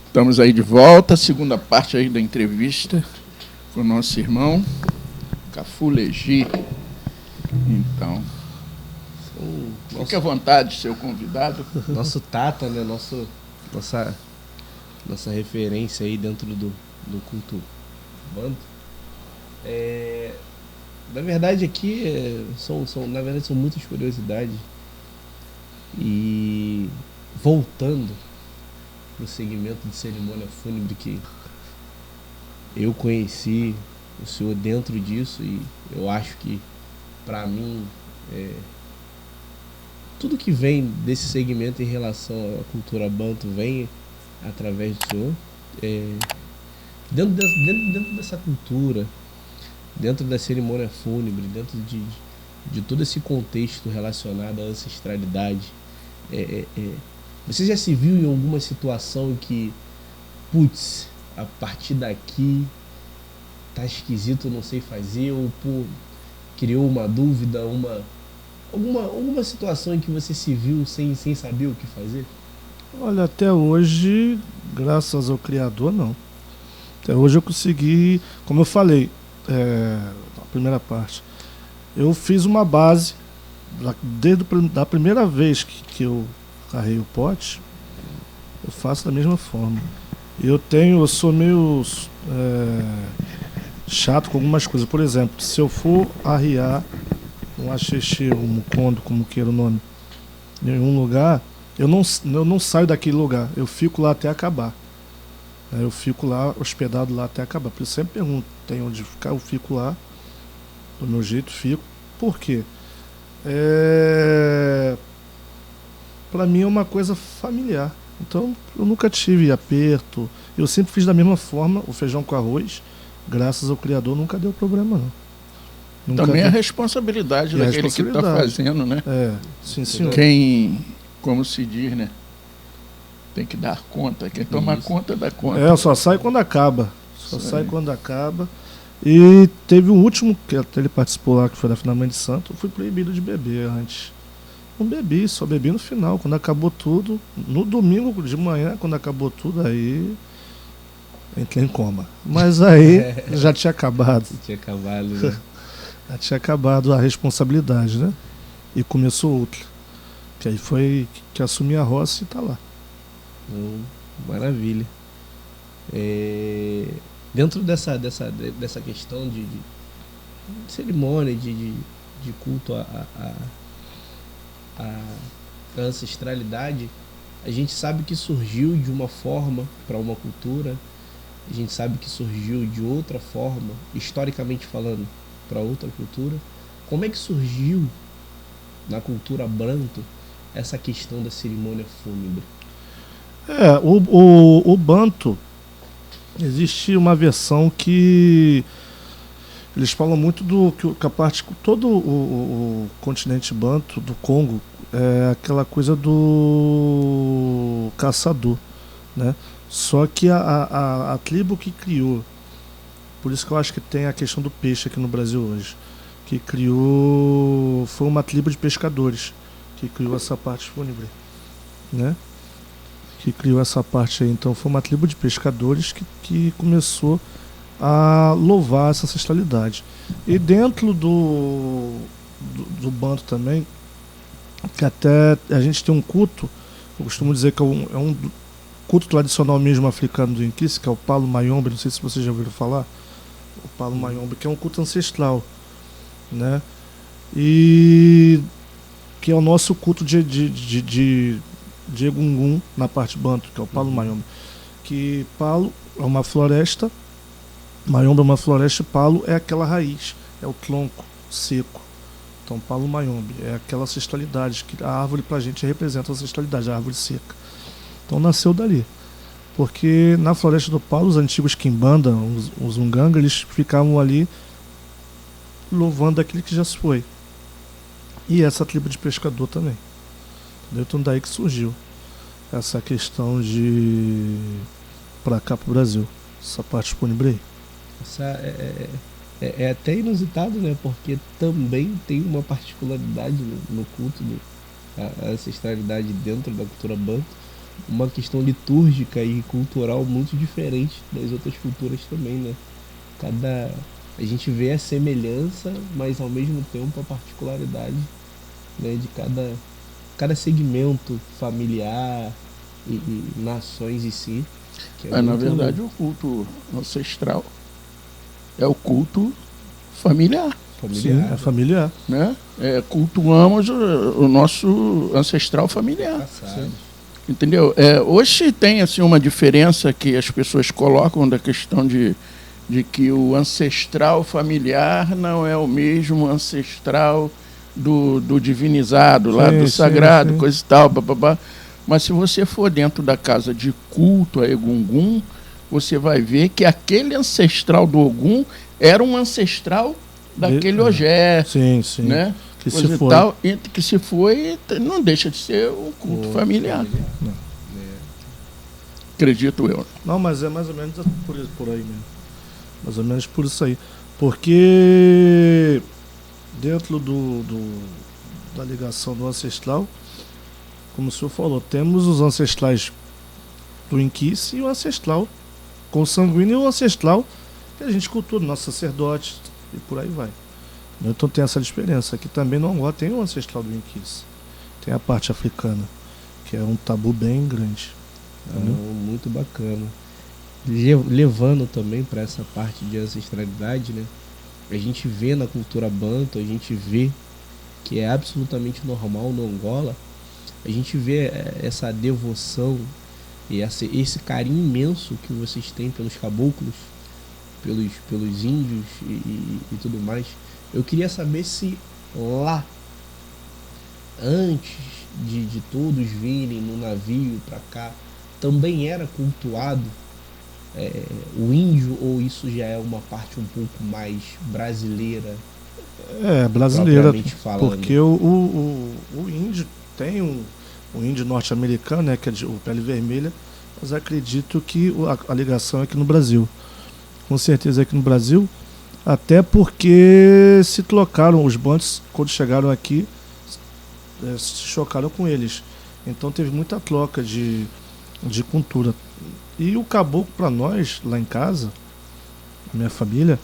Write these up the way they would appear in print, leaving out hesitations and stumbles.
Estamos aí de volta, segunda parte aí da entrevista com o nosso irmão Cafu Legi. Então, fique à vontade, seu convidado. Nosso Tata, né? Nossa referência aí dentro do culto bando. Na verdade aqui são muitas curiosidades. E voltando pro segmento de cerimônia fúnebre, que eu conheci o senhor dentro disso, e eu acho que para mim tudo que vem desse segmento em relação à cultura banto vem através do senhor. Dentro dessa cultura, dentro da cerimônia fúnebre, dentro de todo esse contexto relacionado à ancestralidade, você já se viu em alguma situação em que, putz, a partir daqui tá esquisito, não sei fazer, ou criou uma dúvida, alguma situação em que você se viu sem saber o que fazer? Olha, até hoje, graças ao Criador, não. Até hoje eu consegui, como eu falei, na primeira parte, eu fiz uma base, desde a primeira vez que eu carrei o pote, eu faço da mesma forma. Eu sou meio chato com algumas coisas. Por exemplo, se eu for arriar um axixi, um mucondo, como queira o nome, em um lugar, eu não saio daquele lugar, eu fico lá até acabar. Eu fico lá, hospedado lá até acabar. Por isso eu sempre pergunto, tem onde ficar? Eu fico lá, do meu jeito, fico. Por quê? Para mim é uma coisa familiar. Então eu nunca tive aperto. Eu sempre fiz da mesma forma, o feijão com arroz. Graças ao Criador nunca deu problema, não. Nunca Também deu. a responsabilidade daquele que está fazendo, né? Sim, senhor. Quem, como se diz, né? Tem que dar conta. Quem toma conta dá conta. Só sai quando acaba. Sai quando acaba. E teve um último, que até ele participou lá, que foi da Finalmente de Santo. Eu fui proibido de beber antes. Não bebi, só bebi no final, quando acabou tudo. No domingo de manhã, quando acabou tudo, aí entrei em coma. Mas aí já tinha acabado. Tinha acabado, né? Já tinha acabado a responsabilidade, né? E começou outra. Que aí foi que assumi a roça e tá lá. Maravilha. Dentro dessa questão de cerimônia, de culto à ancestralidade, a gente sabe que surgiu de uma forma para uma cultura, a gente sabe que surgiu de outra forma, historicamente falando, para outra cultura. Como é que surgiu na cultura Banto essa questão da cerimônia fúnebre? O Banto, existe uma versão que eles falam muito que a parte, todo o continente Banto, do Congo, é aquela coisa do caçador, né? Só que a tribo que criou, por isso que eu acho que tem a questão do peixe aqui no Brasil hoje, que criou, foi uma tribo de pescadores que criou essa parte fúnebre, né? Que criou essa parte aí. Então foi uma tribo de pescadores que começou a louvar essa ancestralidade. E dentro do Banto também, que até a gente tem um culto, eu costumo dizer que é um culto tradicional mesmo africano do Inquice, que é o Palo Mayombe, não sei se vocês já ouviram falar, o Palo Mayombe, que é um culto ancestral, né? E que é o nosso culto de Egungun na parte Banto, que é o Palo Mayombe. Que Palo é uma floresta, Mayombe é uma floresta, e Palo é aquela raiz, é o tronco seco. Então Palo Mayombe é aquela ancestralidade, que a árvore pra gente representa a ancestralidade, a árvore seca. Então nasceu dali. Porque na floresta do Palo, os antigos Quimbanda, os Unganga, eles ficavam ali louvando aquele que já se foi. E essa tribo de pescador também. Então daí que surgiu essa questão de pra cá pro Brasil, essa parte disponível aí. É até inusitado, né? Porque também tem uma particularidade no culto a ancestralidade dentro da cultura banto, uma questão litúrgica e cultural muito diferente das outras culturas também, né? A gente vê a semelhança, mas ao mesmo tempo a particularidade, né, de cada segmento familiar e nações em si. Que Na muito verdade, o culto ancestral é o culto familiar, familiar. Sim, é familiar. né? Cultuamos o nosso ancestral familiar. Passado. Entendeu? Hoje tem assim, uma diferença que as pessoas colocam da questão de que o ancestral familiar não é o mesmo ancestral do divinizado, lá Sim, do sim, sagrado, sim. coisa e tal, bababá. Mas se você for dentro da casa de culto a Egungun, você vai ver que aquele ancestral do Ogum era um ancestral daquele Ogé, Sim, sim. né? Que Coisa se e foi. tal, e que se foi, não deixa de ser um culto familiar, acredito eu. Não, mas é mais ou menos por aí mesmo. Mais ou menos por isso aí. Porque dentro da ligação do ancestral, como o senhor falou, temos os ancestrais do Inquice e o ancestral consanguíneo e o ancestral que a gente cultua, nossos sacerdotes e por aí vai. Então tem essa diferença. Aqui também no Angola tem o ancestral do Inquice. Tem a parte africana, que é um tabu bem grande. Muito bacana. Levando também para essa parte de ancestralidade, né? A gente vê na cultura banto, a gente vê que é absolutamente normal no Angola, a gente vê essa devoção e esse carinho imenso que vocês têm pelos caboclos, pelos índios e tudo mais. Eu queria saber se lá, antes de todos virem no navio para cá, também era cultuado o índio, ou isso já é uma parte um pouco mais brasileira? Brasileira, propriamente falando? porque o índio tem o índio norte-americano, né, que é o pele vermelha, mas acredito que a ligação é aqui no Brasil. Com certeza aqui no Brasil, até porque se trocaram os bantos quando chegaram aqui, se chocaram com eles. Então teve muita troca de cultura. E o caboclo para nós, lá em casa, a minha família,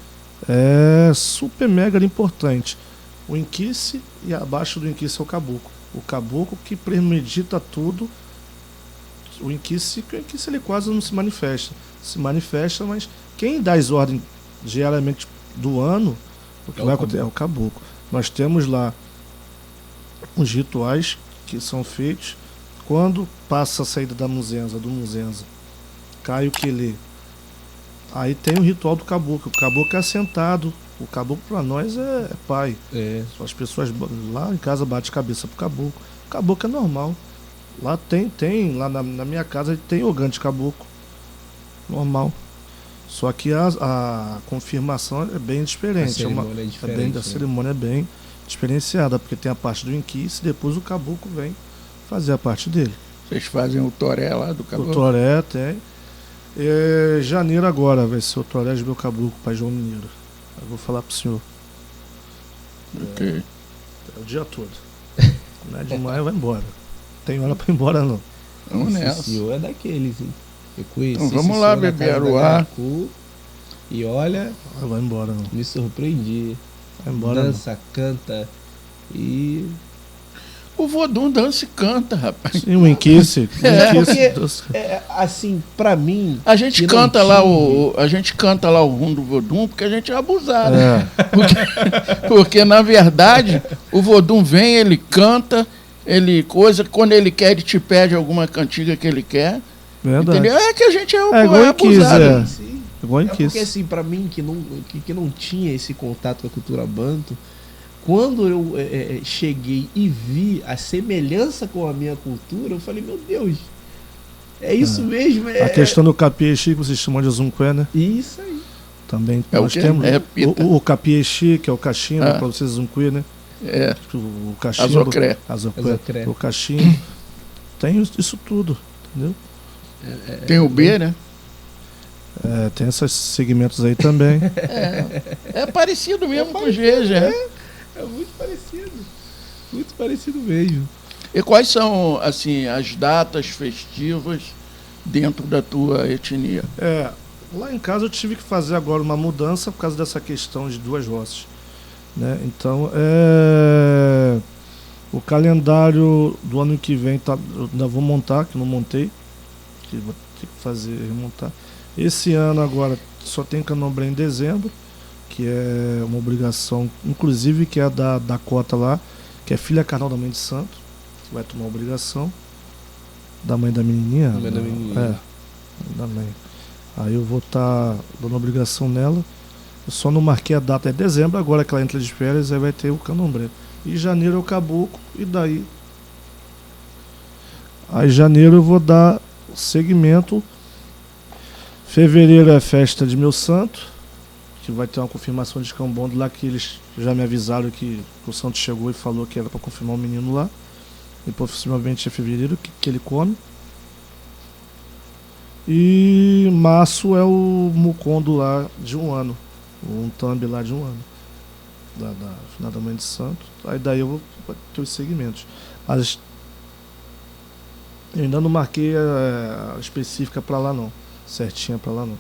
é super mega importante. O Inquice e abaixo do Inquice é o caboclo. O caboclo que premedita tudo. O Inquice ele quase não se manifesta. Se manifesta, mas quem dá as ordens diariamente do ano, o que vai acontecer é o caboclo. Nós temos lá os rituais que são feitos quando passa a saída do Muzenza, cai o quelê. Aí tem o ritual do caboclo. O caboclo é assentado. O caboclo para nós é pai. As pessoas lá em casa batem cabeça pro caboclo. O caboclo é normal. Lá lá na minha casa tem ogã de caboclo. Normal. Só que a confirmação é bem diferente. A cerimônia é bem diferenciada, porque tem a parte do Inquice e depois o caboclo vem fazer a parte dele. Vocês fazem o toré lá do caboclo? O toré tem. Janeiro agora vai ser o toré de meu caboclo para João Mineiro. Eu vou falar pro senhor. Okay. É o dia todo. Não é de maio, vai embora. Tem hora para ir embora não. Vamos nessa. O senhor é daqueles, hein? Eu conheci então vamos lá beber Aruá. E olha, vai embora não. Me surpreendi. Vai embora dança, canta e... O Vodum dança e canta, rapaz. Sim, o Inquice. Assim, pra mim... A gente canta lá o rum do Vodum porque a gente é abusado. Porque, na verdade, o Vodum vem, ele canta, quando ele quer, ele te pede alguma cantiga que ele quer. Verdade. Entendeu? É que a gente é abusado. Igual porque, assim, pra mim, que não tinha esse contato com a cultura banto, quando eu cheguei e vi a semelhança com a minha cultura, eu falei, meu Deus, é isso mesmo. A questão do capiexi, que vocês chamam de zunqué, né? Isso aí. Também nós temos o capiexi, que é o cachimbo, para vocês zunqué, né? O cachimbo. Azocré. O cachimbo. Tem isso tudo, entendeu? Tem o B, né? Tem esses segmentos aí também. É parecido mesmo com o Geja. É muito parecido. Muito parecido mesmo. E quais são, assim, as datas festivas dentro da tua etnia? Lá em casa eu tive que fazer agora uma mudança por causa dessa questão de 2 roças, né? Então, o calendário do ano que vem eu ainda vou montar, que não montei, que vou ter que fazer, remontar. Esse ano agora só tem candomblé em dezembro, que é uma obrigação, inclusive que é da cota lá, que é filha carnal da mãe de santo, que vai tomar obrigação da mãe da menininha. Da mãe da menininha. Da mãe. Aí eu vou estar dando obrigação nela. Eu só não marquei a data, é dezembro, agora que ela entra de férias, aí vai ter o candomblé. E janeiro é o caboclo, e daí? Aí janeiro eu vou dar segmento. Fevereiro é festa de meu santo, que vai ter uma confirmação de escambondo lá, que eles já me avisaram que o santo chegou e falou que era para confirmar o menino lá. E possivelmente é fevereiro que ele come. E março é o mucondo lá de 1 ano. Um thumb lá de 1 ano. Da mãe de santo. Aí daí eu vou ter os segmentos. Mas eu ainda não marquei a específica para lá não. Certinha para lá não.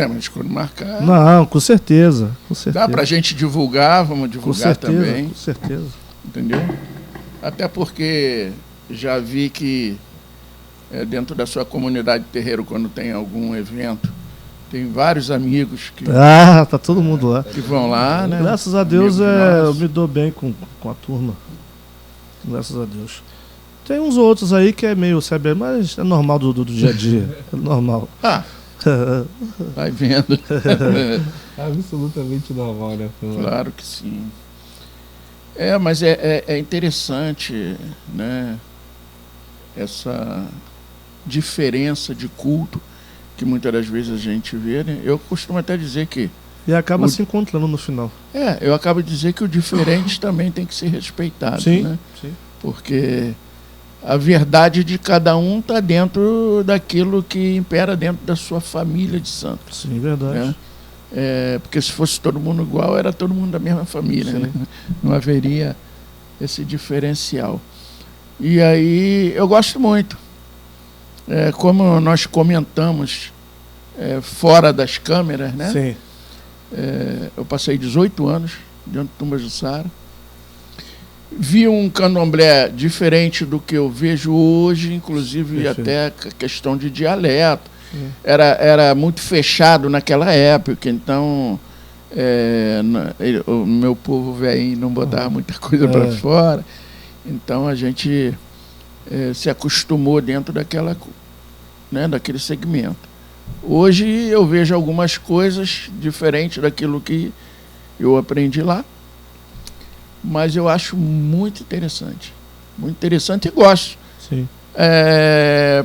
Mas quando marcar... Não, com certeza. Dá pra gente divulgar, vamos divulgar também. Com certeza. Entendeu? Até porque já vi que dentro da sua comunidade terreiro, quando tem algum evento, tem vários amigos que... tá todo mundo lá. Que vão lá, né? Graças a Deus eu me dou bem com a turma. Graças a Deus. Tem uns outros aí que é meio, sabe, mas é normal do dia a dia. É normal. Vai vendo. Absolutamente normal, né? Claro que sim. Mas é interessante, né? Essa diferença de culto que muitas das vezes a gente vê, né? Eu costumo até dizer que... E acaba se encontrando no final. Eu acabo de dizer que o diferente também tem que ser respeitado, sim, né? Sim. Porque a verdade de cada um está dentro daquilo que impera dentro da sua família de santos. Sim, verdade. Né? Porque se fosse todo mundo igual, era todo mundo da mesma família, né? Não haveria esse diferencial. E aí eu gosto muito. Como nós comentamos fora das câmeras, né? Sim. Eu passei 18 anos dentro do Tumbajuçara. Vi um candomblé diferente do que eu vejo hoje, inclusive até a questão de dialeto. Era muito fechado naquela época, então o meu povo velho não botava muita coisa para fora. Então a gente se acostumou dentro daquele segmento. Hoje eu vejo algumas coisas diferentes daquilo que eu aprendi lá, mas eu acho muito interessante e gosto. Sim.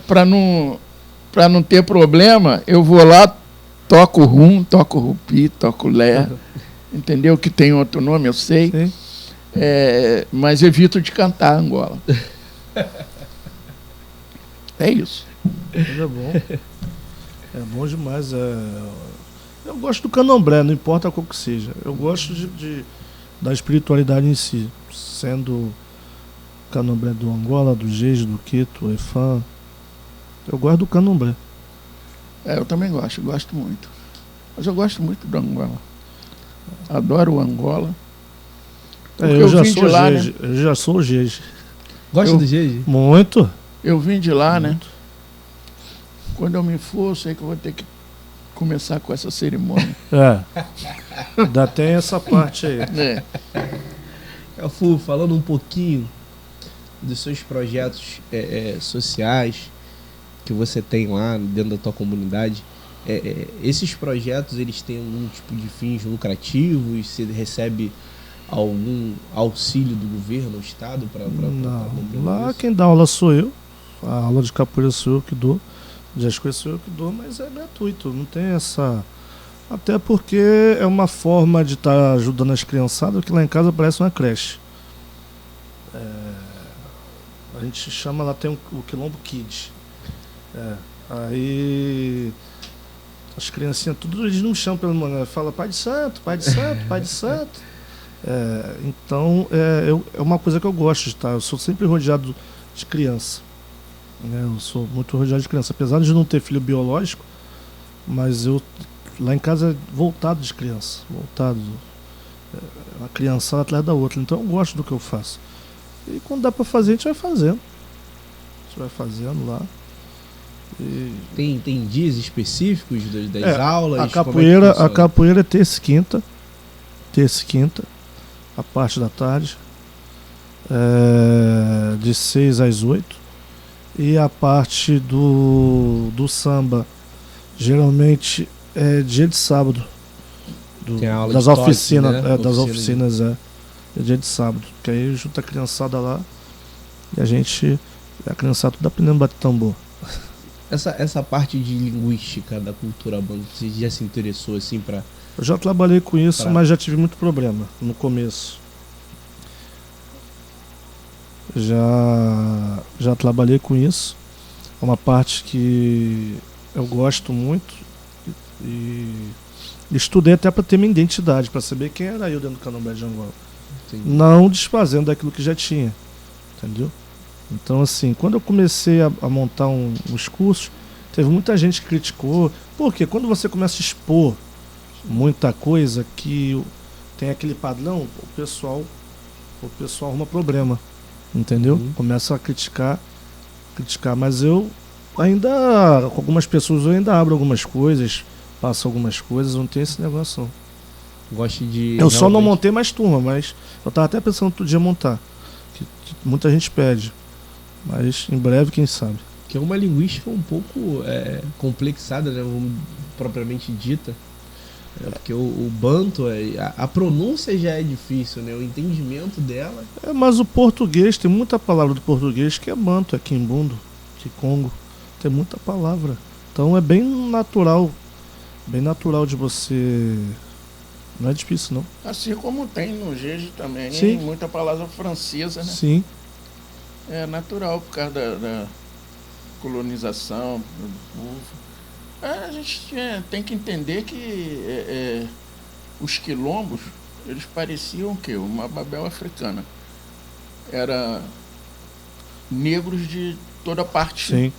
Para não ter problema, eu vou lá, toco rum, toco rupi, toco lé, entendeu? Que tem outro nome, eu sei. Sim. Mas evito de cantar Angola. É isso. Mas é bom. É bom demais. Eu gosto do candomblé, não importa qual que seja. Eu gosto da espiritualidade em si, sendo candomblé do Angola, do Geje, do Quito, Efã. Eu gosto do candomblé. Eu também gosto muito. Mas eu gosto muito do Angola. Adoro o Angola. Eu já sou lá, Geje. Né? Eu já sou Geje. Gosta do Geje? Muito. Eu vim de lá, muito. Né? Quando eu me for, eu sei que eu vou ter que começar com essa cerimônia. Ainda tem essa parte aí. Cafu, falando um pouquinho dos seus projetos sociais que você tem lá dentro da tua comunidade, esses projetos, eles têm algum tipo de fins lucrativos? Você recebe algum auxílio do governo, do estado? Não, lá quem dá aula sou eu. A aula de capoeira sou eu que dou. De as coisas sou eu que dou, mas é gratuito, não tem essa... Até porque é uma forma de estar ajudando as criançadas, que lá em casa parece uma creche. A gente chama, lá tem o Quilombo Kids. Aí as criancinhas, tudo eles não chamam pelo nome, fala pai de santo, pai de santo, pai de santo. Então é uma coisa que eu gosto de estar. Eu sou sempre rodeado de criança. Né? Eu sou muito rodeado de criança, apesar de não ter filho biológico, mas eu lá em casa é voltado de criança, voltado. Uma criançada atrás da outra. Então eu gosto do que eu faço. E quando dá pra fazer, a gente vai fazendo. A gente vai fazendo lá. E... Tem dias específicos das aulas? A capoeira é terça e quinta. Terça e quinta. A parte da tarde. De 6 às 8. E a parte do samba, geralmente é dia de sábado. Tem a aula das de toque, oficinas, né? das oficinas é dia de sábado, que aí junta a criançada lá e a criançada tudo aprendendo a bater tambor. Essa parte de linguística da cultura banto, você já se interessou assim para? Eu já trabalhei com isso, mas já tive muito problema no começo. Já trabalhei com isso, é uma parte que eu gosto muito e estudei até para ter minha identidade, para saber quem era eu dentro do Candomblé de Angola. Entendi. Não desfazendo daquilo que já tinha, entendeu? Então, assim, quando eu comecei a montar os cursos, teve muita gente que criticou, porque quando você começa a expor muita coisa que tem aquele padrão, o pessoal arruma problema, entendeu? Começa a criticar, mas eu ainda, com algumas pessoas, eu ainda abro algumas coisas, passo algumas coisas, não tem esse negócio não. Gosto de... Eu só não montei mais turma, mas eu tava até pensando outro dia montar. Que muita gente pede. Mas em breve, quem sabe. Que é uma linguística um pouco complexada, né? Propriamente dita. Porque o banto, a pronúncia já é difícil, né? O entendimento dela... Mas o português, tem muita palavra do português que é banto, é quimbundo, quicongo. Tem muita palavra. Então é bem natural de você... Não é difícil, não. Assim como tem no Jeje também, Sim. Muita palavra francesa, né? Sim. É natural por causa da colonização do povo. A gente tem que entender que os quilombos, eles pareciam o quê? Uma Babel africana. Era negros de toda parte Sim.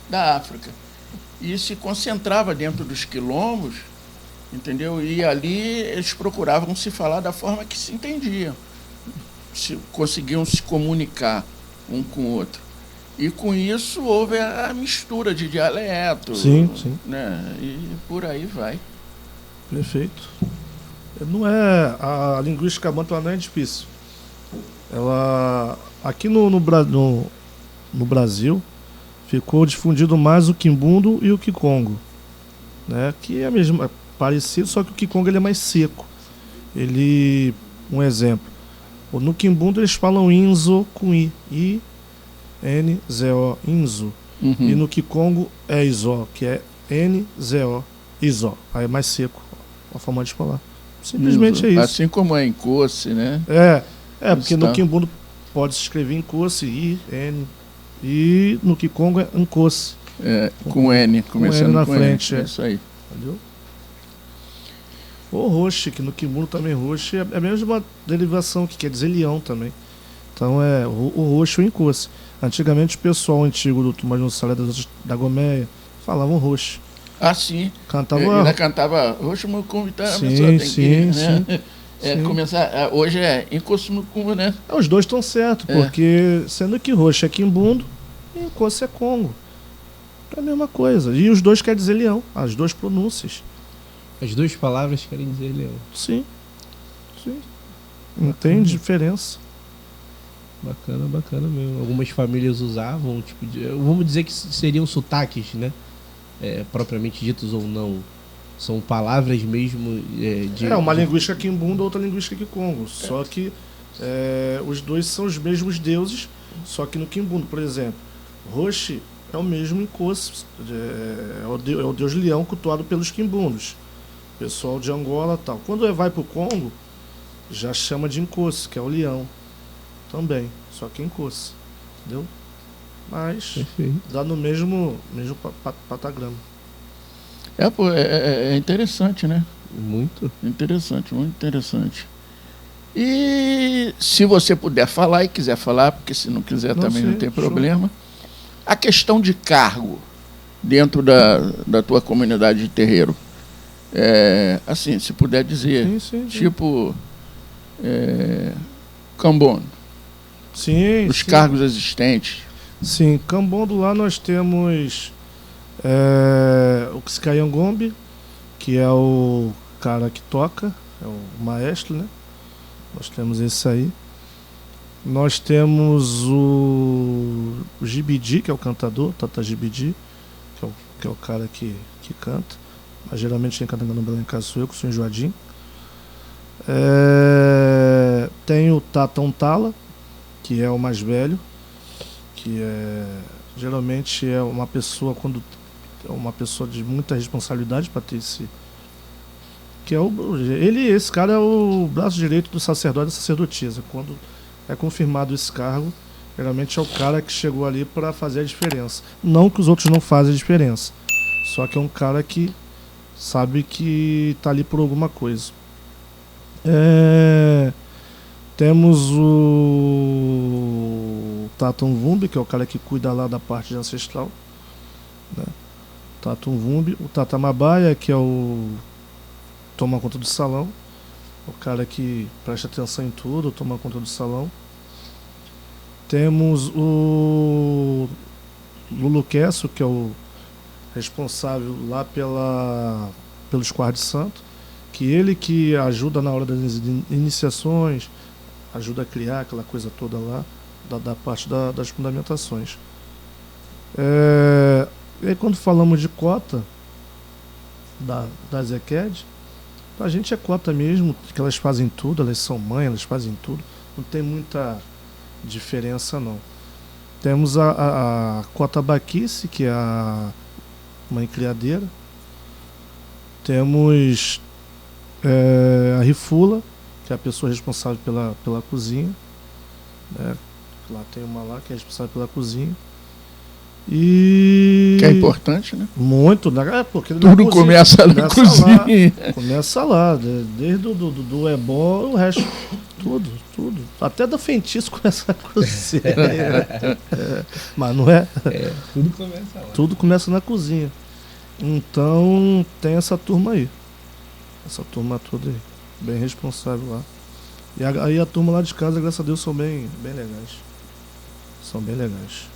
da África. E se concentrava dentro dos quilombos, entendeu? E ali eles procuravam se falar da forma que se entendiam. Conseguiam se comunicar um com o outro. E com isso houve a mistura de dialeto. Sim, sim. Né? E por aí vai. Perfeito. Não é... A linguística banto não é difícil. Ela... Aqui no Brasil ficou difundido mais o quimbundo e o quicongo. Né? Que é mesmo... parecido, só que o quicongo ele é mais seco. Um exemplo. No quimbundo eles falam inzo com i. I-N-Z-O, inzo. Uhum. E no quicongo é izó, que é N-Z-O, izó. Aí é mais seco a forma de falar. Simplesmente é isso. Assim como é em Coce, né? Porque no quimbundo pode se escrever em Coce, I-N. E no quicongo é Ncoce. Com N, começando com N na com frente. N. É isso aí. Entendeu? O roxe, que no quimbundo também roxe, é a mesma derivação, que quer dizer leão também. Então é o roxo e o encoce. Antigamente o pessoal antigo do Tomás Gonçalves da Gomeia falavam roxo. Ah, sim. Cantava... cantava roxo mucumbi, tá? Sim, sim. Começar, hoje é encoce mucumbi, né? Os dois estão certos, porque sendo que roxo é quimbundo e encoce é congo. É a mesma coisa. E os dois querem dizer leão, as duas pronúncias. As duas palavras querem dizer leão. Sim. Não tem diferença. Bacana mesmo. Algumas famílias usavam, vamos dizer que seriam sotaques, né? Propriamente ditos ou não. São palavras mesmo uma linguística quimbundo, outra linguística quicongo. Só que os dois são os mesmos deuses, só que no quimbundo, por exemplo, Roxi é o mesmo encoce, é o deus leão cultuado pelos quimbundos. Pessoal de Angola e tal. Quando vai pro Congo, já chama de encoce, que é o leão. Também, só que encoce. Entendeu? Mas Perfeito. dá no mesmo patagrama. É interessante, né? Muito. Interessante, muito interessante. E se você puder falar e quiser falar, porque se não quiser também não tem problema. A questão de cargo dentro da tua comunidade de terreiro. Assim, se puder dizer, Sim. tipo Cambondo, Sim. os cargos existentes. Sim, Cambondo lá nós temos o Xicayangombe, que é o cara que toca, é o maestro, né? Nós temos esse aí. Nós temos o Gibidi, que é o cantador, Tata Gibidi, que é o cara que canta. Mas geralmente quem canta no Branco sou eu, que sou enjoadinho. Tem o Tata Untala, que é o mais velho, que geralmente é uma pessoa de muita responsabilidade para ter esse. Esse cara é o braço direito do sacerdote e da sacerdotisa. Quando é confirmado esse cargo, geralmente é o cara que chegou ali para fazer a diferença. Não que os outros não fazem a diferença, só que é um cara que sabe que está ali por alguma coisa. Temos o Tatum Vumbi, que é o cara que cuida lá da parte ancestral, né? Tatum Vumbi. O Tatamabaia, que é o toma conta do salão, o cara que presta atenção em tudo, toma conta do salão. Temos o Luluquesso, que é o responsável lá pelos quartos de santo, que ele que ajuda na hora das iniciações, ajuda a criar aquela coisa toda lá, da parte das fundamentações. E aí, quando falamos de cota da Zequed, a gente é cota mesmo, que elas fazem tudo, elas são mães, elas fazem tudo, não tem muita diferença não. Temos a cota Baquice, que é a mãe criadeira. Temos a Rifula, que é a pessoa responsável pela cozinha, né? Lá tem uma lá que é responsável pela cozinha. E que é importante, né? Muito, porque tudo começa na cozinha. Começa lá, desde do ebó, o resto, tudo. Até do feitiço começa na cozinha. Mas não é? Tudo começa lá. Tudo começa na cozinha. Então tem essa turma aí. Essa turma toda aí, bem responsável lá. E aí a turma lá de casa, graças a Deus, são bem legais. São bem legais.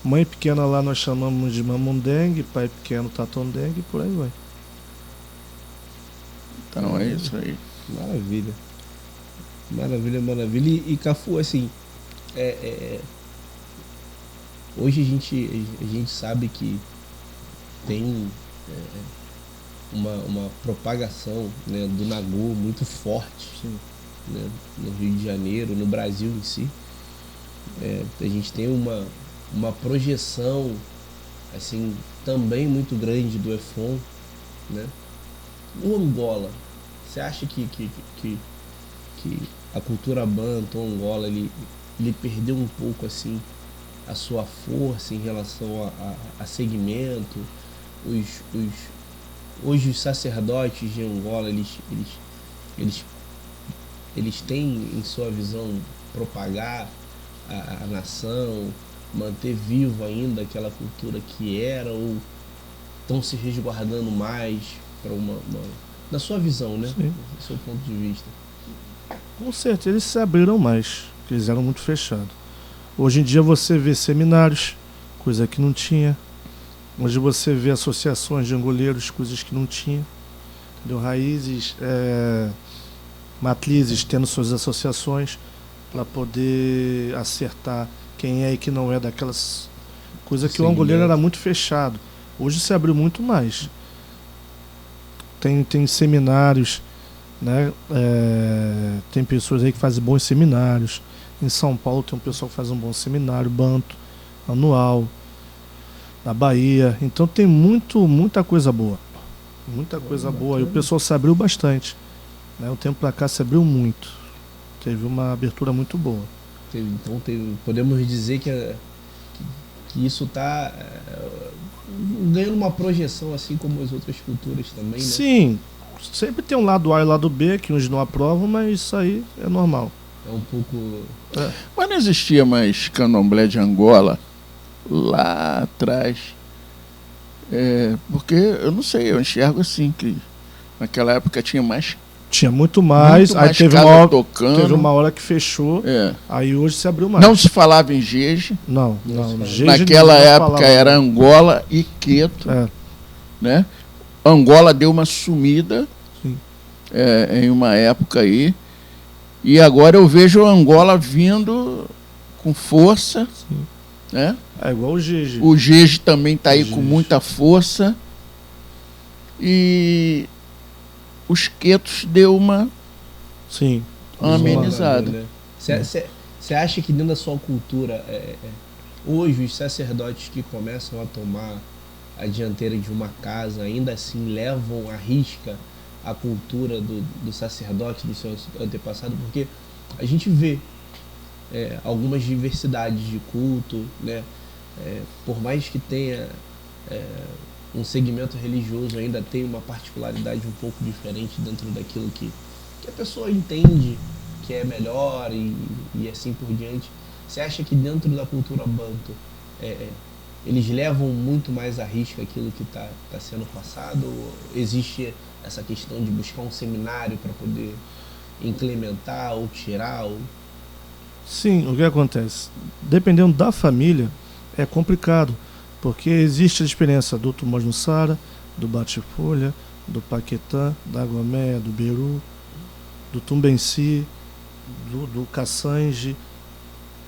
Mãe pequena lá nós chamamos de Mamundengue, pai pequeno Tatondengue, e por aí vai. Então é isso aí. Maravilha. E Cafu, assim, hoje a gente sabe que tem uma propagação, né, do Nagô muito forte, né, no Rio de Janeiro, no Brasil em si. A gente tem uma projeção assim também muito grande do Efon, né? O Angola, você acha que a cultura banto, o Angola, ele perdeu um pouco assim a sua força em relação a segmento? Hoje os sacerdotes de Angola, eles têm em sua visão propagar a nação, manter vivo ainda aquela cultura que era, ou estão se resguardando mais para na sua visão, né? Sim. Do seu ponto de vista. Com certeza eles se abriram mais, porque eles eram muito fechados. Hoje em dia você vê seminários, coisa que não tinha. Hoje você vê associações de angoleiros, coisas que não tinha. Entendeu? Raízes, matrizes tendo suas associações para poder acertar quem é e que não é daquelas coisas que o angoleiro era muito fechado. Hoje se abriu muito mais. Tem seminários, né? Tem pessoas aí que fazem bons seminários. Em São Paulo tem um pessoal que faz um bom seminário, banto, anual. Na Bahia. Então tem muita coisa boa. Muita coisa boa. E o pessoal se abriu bastante. Né? O tempo pra cá se abriu muito. Teve uma abertura muito boa. Então podemos dizer que que isso está ganhando uma projeção assim como as outras culturas também, né? Sim, sempre tem um lado A e um lado B, que uns não aprovam, mas isso aí é normal. É um pouco... Mas não existia mais candomblé de Angola lá atrás? Porque, eu não sei, eu enxergo assim, que naquela época tinha mais... Tinha muito mais, aí teve uma hora que fechou, aí hoje se abriu mais. Não se falava em Jeje. Não. Jeje naquela época era Angola e Queto, né? Angola deu uma sumida em uma época aí, e agora eu vejo Angola vindo com força, né? É igual o Jeje. O Jeje também está aí com muita força, e os Quetos deu uma amenizada. Você acha que dentro da sua cultura, hoje os sacerdotes que começam a tomar a dianteira de uma casa, ainda assim levam à risca a cultura do sacerdote, do seu antepassado? Porque a gente vê algumas diversidades de culto, né? Por mais que tenha um segmento religioso, ainda tem uma particularidade um pouco diferente dentro daquilo que a pessoa entende que é melhor e assim por diante. Você acha que dentro da cultura banto eles levam muito mais à risca aquilo que está sendo passado? Ou existe essa questão de buscar um seminário para poder implementar ou tirar? Sim, o que acontece? Dependendo da família, é complicado, porque existe a diferença do Tumbas-Nussara, do Bate-Folha, do Paquetá, da Agomé, do Beru, do Tumbenci, do Cassange.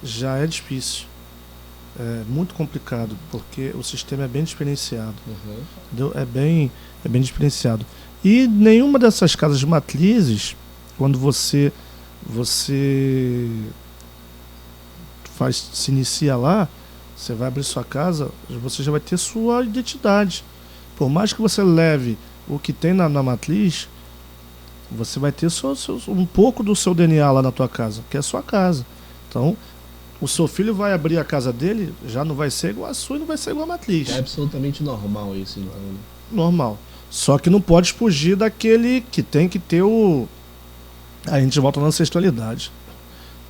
Já é difícil, é muito complicado, porque o sistema é bem diferenciado. Entendeu? É bem diferenciado. E nenhuma dessas casas de matrizes, quando você se inicia lá, você vai abrir sua casa, você já vai ter sua identidade. Por mais que você leve o que tem na matriz, você vai ter um pouco do seu DNA lá na tua casa, que é a sua casa. Então, o seu filho vai abrir a casa dele, já não vai ser igual a sua e não vai ser igual a matriz. É absolutamente normal isso, então, né? Normal. Só que não pode fugir daquele que tem que ter o... Aí a gente volta na ancestralidade.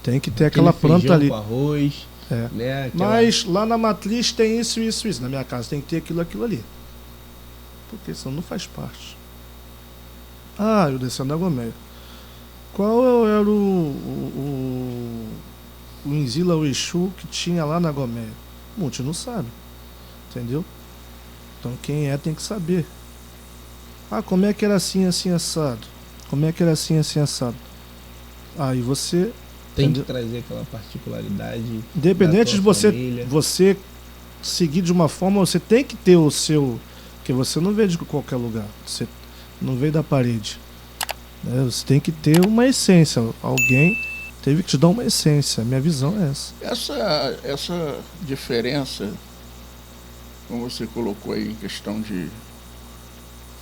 Tem que ter aquela planta ali. Com arroz, né? Mas lá na matriz tem isso. Na minha casa tem que ter aquilo ali. Porque senão não faz parte. Eu desci na Gomeia. Qual era o Inzila, o Exu que tinha lá na Gomeia? Muitos não sabem. Entendeu? Então quem tem que saber. Como é que era assim, assim, assado? Como é que era assim, assim, assado? Aí você... Tem que trazer aquela particularidade. Independente de você seguir de uma forma, você tem que ter o seu... Que você não vê de qualquer lugar. Você não veio da parede. Você tem que ter uma essência. Alguém teve que te dar uma essência. Minha visão é essa. Essa diferença, como você colocou aí, em questão de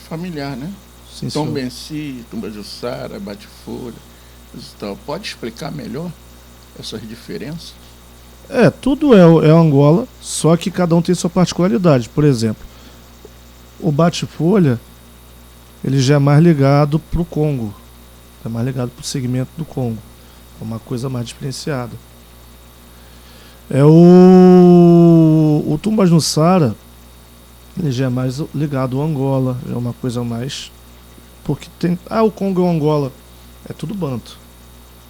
familiar, né? Sim, Tumbenci, Tumbas-Nussara, Bate-Folha, pode explicar melhor essas diferenças? Tudo é Angola, só que cada um tem sua particularidade. Por exemplo, o Bate-Folha, ele já é mais ligado para o Congo, é mais ligado para o segmento do Congo, é uma coisa mais diferenciada. O Tumbas-Nussara, ele já é mais ligado ao Angola, é uma coisa mais... Porque tem... o Congo e o Angola é tudo banto,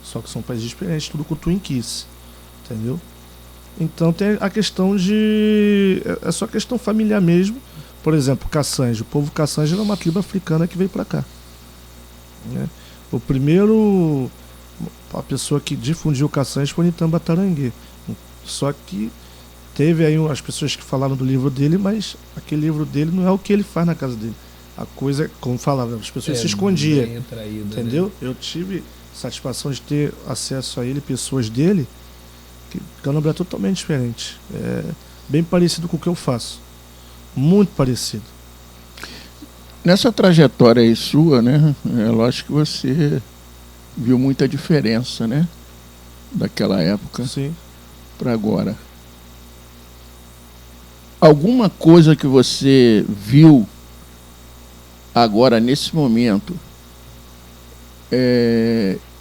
só que são países diferentes, tudo com Twinkies, entendeu? Então tem a questão de... É só questão familiar mesmo. Por exemplo, Cassange. O povo Cassange era uma tribo africana que veio para cá, né? O primeiro... A pessoa que difundiu o Cassange foi Nitamba Taranguê. Só que teve aí as pessoas que falaram do livro dele, mas aquele livro dele não é o que ele faz na casa dele. A coisa, como falava, as pessoas se escondiam. Entendeu? Né? Eu tive satisfação de ter acesso a ele, pessoas dele, que o candomblé é totalmente diferente. É bem parecido com o que eu faço. Muito parecido. Nessa trajetória aí sua, né? É lógico que você viu muita diferença, né? Daquela época para agora. alguma coisa que você viu agora, nesse momento,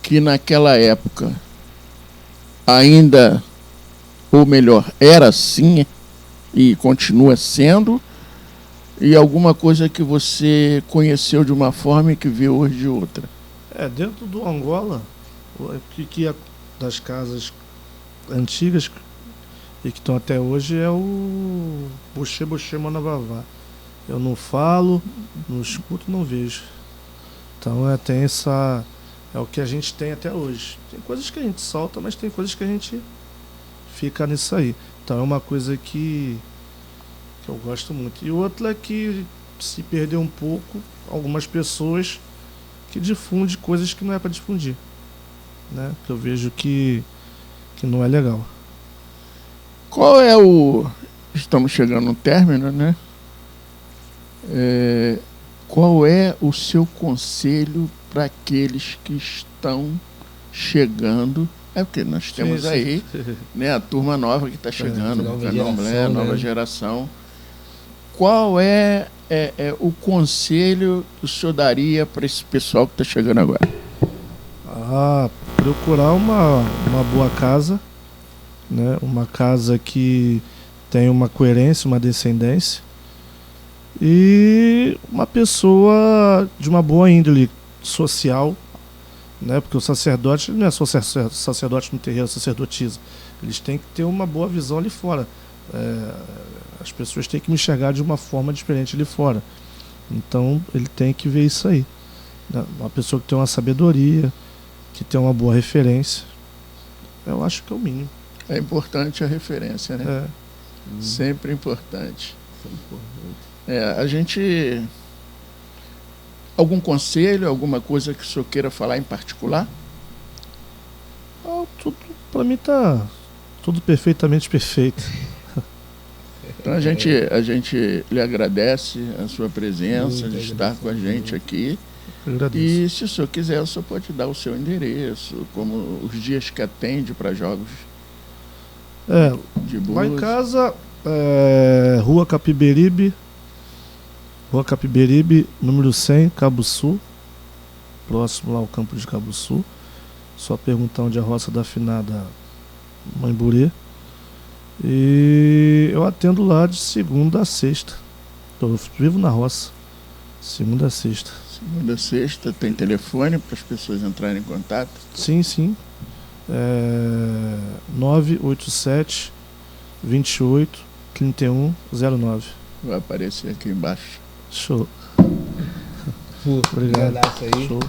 que naquela época ainda, ou melhor, era assim e continua sendo, e alguma coisa que você conheceu de uma forma e que vê hoje de outra? Dentro do Angola, o que das casas antigas e que estão até hoje é o Bochê Monavavá. Eu não falo, não escuto, não vejo. Então tem essa... É o que a gente tem até hoje. Tem coisas que a gente solta, mas tem coisas que a gente fica nisso aí. Então é uma coisa que eu gosto muito. E outra é que se perdeu um pouco algumas pessoas que difundem coisas que não é para difundir, né? Que eu vejo que não é legal. Qual é o... Estamos chegando no término, né? Qual é o seu conselho para aqueles que estão chegando? Porque nós temos aí, né, a turma nova que está chegando, Candomblé, nova geração. Qual é o conselho que o senhor daria para esse pessoal que está chegando agora? Procurar uma boa casa, né? Uma casa que tem uma coerência, uma descendência, e uma pessoa de uma boa índole social, né? Porque o sacerdote não é só sacerdote no terreiro, sacerdotisa. Eles têm que ter uma boa visão ali fora. As pessoas têm que me enxergar de uma forma diferente ali fora. Então ele tem que ver isso aí, né? Uma pessoa que tem uma sabedoria, que tem uma boa referência. Eu acho que é o mínimo. É importante a referência, né? Sempre importante. A gente... Algum conselho, alguma coisa que o senhor queira falar em particular? Tudo, para mim tá tudo perfeitamente perfeito. Então a gente lhe agradece a sua presença, de estar com a gente aqui. E se o senhor quiser, o senhor pode dar o seu endereço, como os dias que atende para jogos de blues. Lá em casa, Rua Capiberibe, número 100, Cabo Sul, próximo lá ao campo de Cabo Sul. Só perguntar onde é a roça da finada Mãe Burê. E eu atendo lá de segunda a sexta. Eu vivo na roça, segunda a sexta. Segunda a sexta, tem telefone para as pessoas entrarem em contato? Sim. 987 28 31 09. Vai aparecer aqui embaixo. Show. Obrigado. Show.